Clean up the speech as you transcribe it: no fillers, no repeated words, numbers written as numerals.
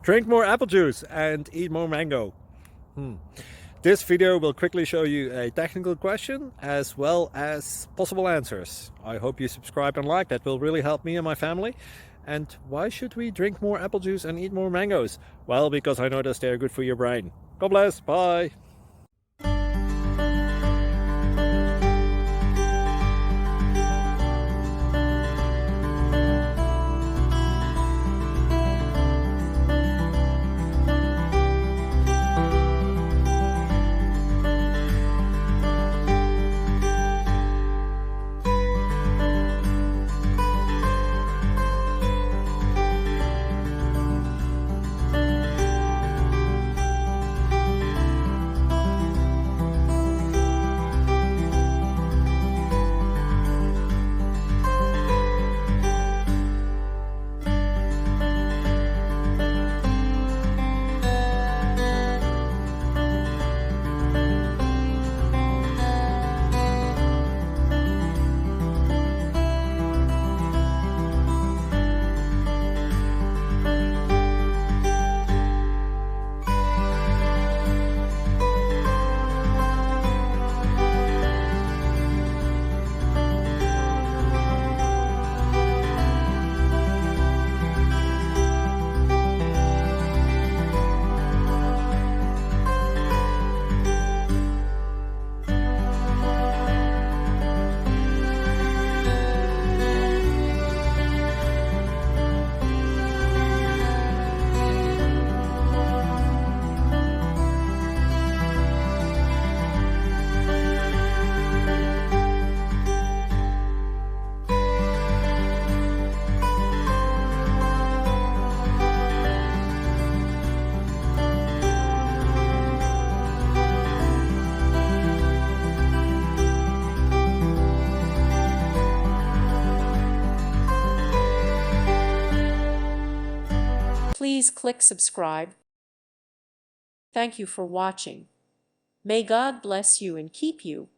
Drink more apple juice and eat more mango. This video will quickly show you a technical question as well as possible answers. I hope you subscribe and like, that will really help me and my family. And why should we drink more apple juice and eat more mangoes? Well, because I noticed they're good for your brain. God bless, bye! Please click subscribe. Thank you for watching. May God bless you and keep you.